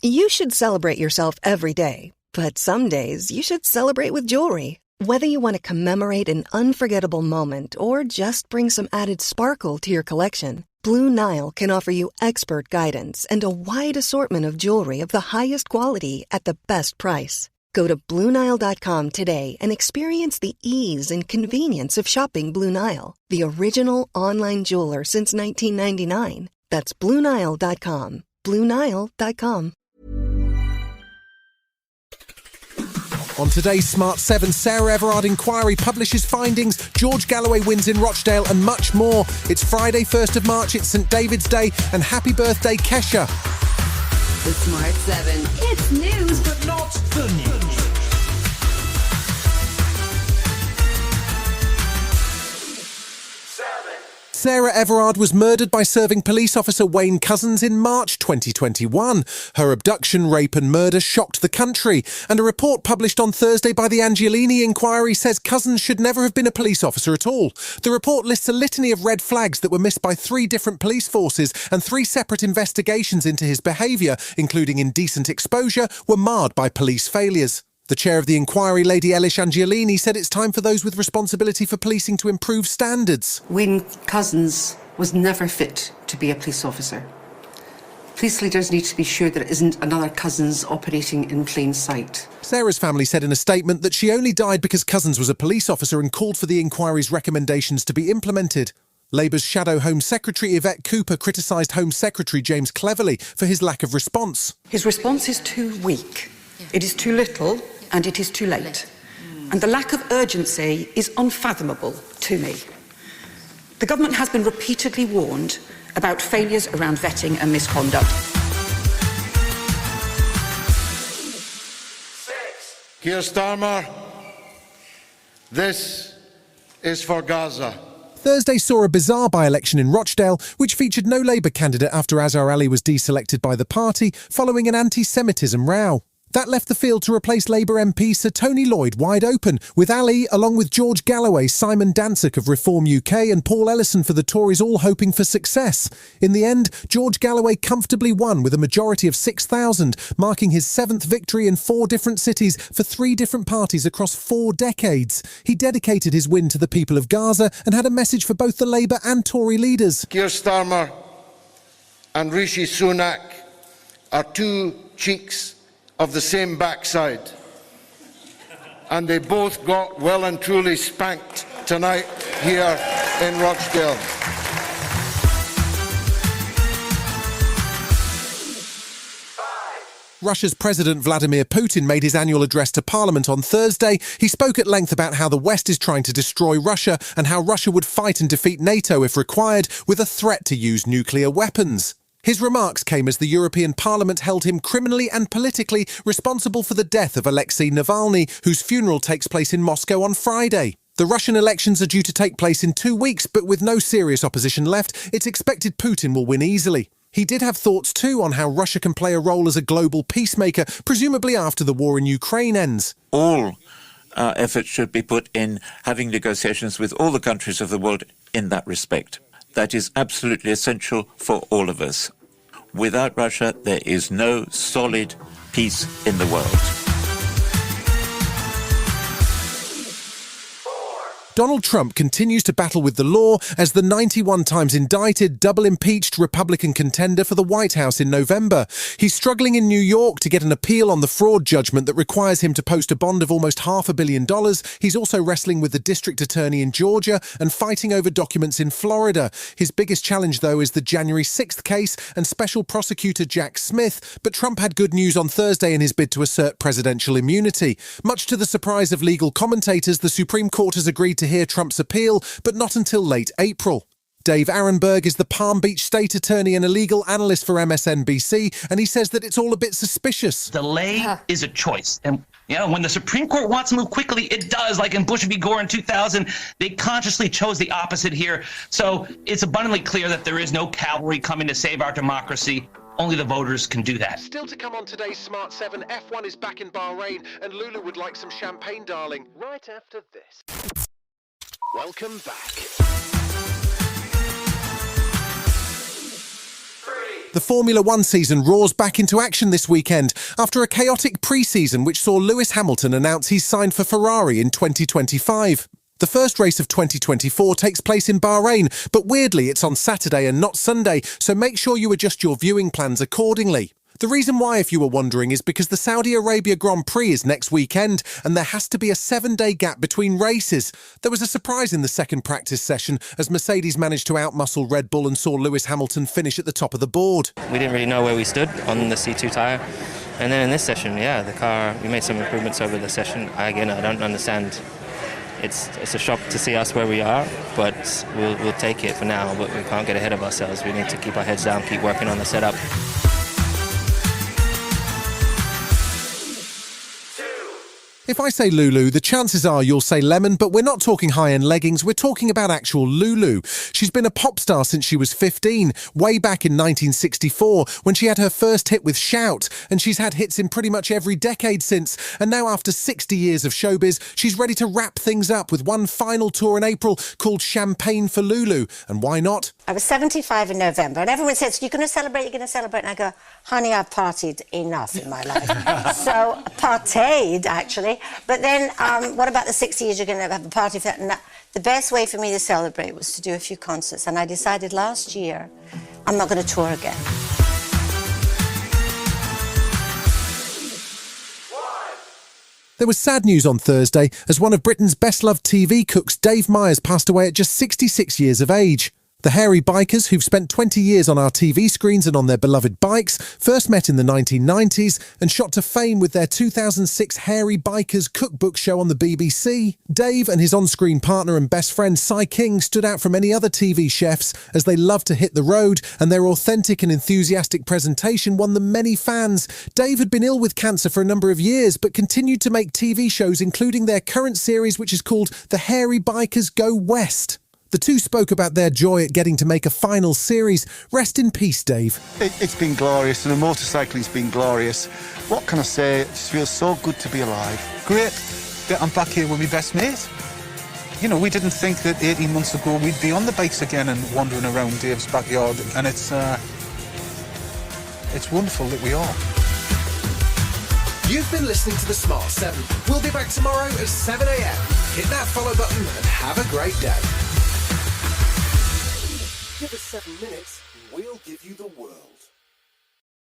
You should celebrate yourself every day, but some days you should celebrate with jewelry. Whether you want to commemorate an unforgettable moment or just bring some added sparkle to your collection, Blue Nile can offer you expert guidance and a wide assortment of jewelry of the highest quality at the best price. Go to BlueNile.com today and experience the ease and convenience of shopping Blue Nile, the original online jeweler since 1999. That's BlueNile.com. BlueNile.com. On today's Smart 7, Sara Everard Inquiry publishes findings, George Galloway wins in Rochdale and much more. It's Friday, 1st of March, it's St David's Day, and happy birthday, Kesha. The Smart 7. It's news, but not the news. Sara Everard was murdered by serving police officer Wayne Couzens in March 2021. Her abduction, rape and murder shocked the country, and a report published on Thursday by the Angiolini Inquiry says Couzens should never have been a police officer at all. The report lists a litany of red flags that were missed by 3 different police forces, and 3 separate investigations into his behaviour, including indecent exposure, were marred by police failures. The chair of the inquiry, Lady Elish Angiolini, said it's time for those with responsibility for policing to improve standards. Wayne Couzens was never fit to be a police officer. Police leaders need to be sure there isn't another Couzens operating in plain sight. Sarah's family said in a statement that she only died because Couzens was a police officer and called for the inquiry's recommendations to be implemented. Labour's Shadow Home Secretary Yvette Cooper criticised Home Secretary James Cleverly for his lack of response. His response is too weak. It is too little. And it is too late. And the lack of urgency is unfathomable to me. The government has been repeatedly warned about failures around vetting and misconduct. Keir Starmer, this is for Gaza. Thursday saw a bizarre by-election in Rochdale, which featured no Labour candidate after Azhar Ali was deselected by the party following an anti-Semitism row. That left the field to replace Labour MP Sir Tony Lloyd wide open, with Ali, along with George Galloway, Simon Danczuk of Reform UK and Paul Ellison for the Tories all hoping for success. In the end, George Galloway comfortably won with a majority of 6,000, marking his 7th victory in 4 different cities for 3 different parties across 4 decades. He dedicated his win to the people of Gaza and had a message for both the Labour and Tory leaders. Keir Starmer and Rishi Sunak are 2 cheeks of the same backside, and they both got well and truly spanked tonight here in Rochdale. Russia's President Vladimir Putin made his annual address to Parliament on Thursday. He spoke at length about how the West is trying to destroy Russia and how Russia would fight and defeat NATO if required, with a threat to use nuclear weapons. His remarks came as the European Parliament held him criminally and politically responsible for the death of Alexei Navalny, whose funeral takes place in Moscow on Friday. The Russian elections are due to take place in 2 weeks, but with no serious opposition left, it's expected Putin will win easily. He did have thoughts too on how Russia can play a role as a global peacemaker, presumably after the war in Ukraine ends. All our efforts should be put in having negotiations with all the countries of the world in that respect. That is absolutely essential for all of us. Without Russia, there is no solid peace in the world. Donald Trump continues to battle with the law as the 91 times indicted, double-impeached Republican contender for the White House in November. He's struggling in New York to get an appeal on the fraud judgment that requires him to post a bond of almost $500 million. He's also wrestling with the district attorney in Georgia and fighting over documents in Florida. His biggest challenge, though, is the January 6th case and special prosecutor Jack Smith. But Trump had good news on Thursday in his bid to assert presidential immunity. Much to the surprise of legal commentators, the Supreme Court has agreed to hear Trump's appeal, but not until late April. Dave Arenberg is the Palm Beach state attorney and a legal analyst for MSNBC, and he says that it's all a bit suspicious. Delay is a choice. And when the Supreme Court wants to move quickly, it does. Like in Bush v. Gore in 2000, they consciously chose the opposite here. So it's abundantly clear that there is no cavalry coming to save our democracy. Only the voters can do that. Still to come on today's Smart 7, F1 is back in Bahrain, and Lulu would like some champagne, darling, right after this. Welcome back. 3, The Formula One season roars back into action this weekend after a chaotic pre-season which saw Lewis Hamilton announce he's signed for Ferrari in 2025. The first race of 2024 takes place in Bahrain, but weirdly it's on Saturday and not Sunday, so make sure you adjust your viewing plans accordingly. The reason why, if you were wondering, is because the Saudi Arabia Grand Prix is next weekend and there has to be a 7-day gap between races. There was a surprise in the second practice session as Mercedes managed to outmuscle Red Bull and saw Lewis Hamilton finish at the top of the board. We didn't really know where we stood on the C2 tyre. And then in this session, the car, we made some improvements over the session. I don't understand. It's a shock to see us where we are, but we'll take it for now. But we can't get ahead of ourselves. We need to keep our heads down, keep working on the setup. If I say Lulu, the chances are you'll say lemon, but we're not talking high-end leggings, we're talking about actual Lulu. She's been a pop star since she was 15, way back in 1964, when she had her first hit with Shout, and she's had hits in pretty much every decade since. And now after 60 years of showbiz, she's ready to wrap things up with one final tour in April called Champagne for Lulu. And why not? I was 75 in November, and everyone says, you're going to celebrate, And I go, honey, I've partied enough in my life. So, partied, actually. But then, what about the 60 years you're going to have a party for that? And the best way for me to celebrate was to do a few concerts. And I decided last year, I'm not going to tour again. There was sad news on Thursday as one of Britain's best-loved TV cooks, Dave Myers, passed away at just 66 years of age. The hairy bikers, who've spent 20 years on our TV screens and on their beloved bikes, first met in the 1990s and shot to fame with their 2006 Hairy Bikers cookbook show on the BBC. Dave and his on-screen partner and best friend, Cy King, stood out from any other TV chefs as they loved to hit the road, and their authentic and enthusiastic presentation won them many fans. Dave had been ill with cancer for a number of years, but continued to make TV shows, including their current series, which is called The Hairy Bikers Go West. The two spoke about their joy at getting to make a final series. Rest in peace, Dave. It's been glorious, and the motorcycling's been glorious. What can I say? It just feels so good to be alive. Great that I'm back here with my best mate. You know, we didn't think that 18 months ago we'd be on the bikes again and wandering around Dave's backyard, and it's wonderful that we are. You've been listening to The Smart 7. We'll be back tomorrow at 7 a.m. Hit that follow button and have a great day. Give us 7 minutes, we'll give you the world.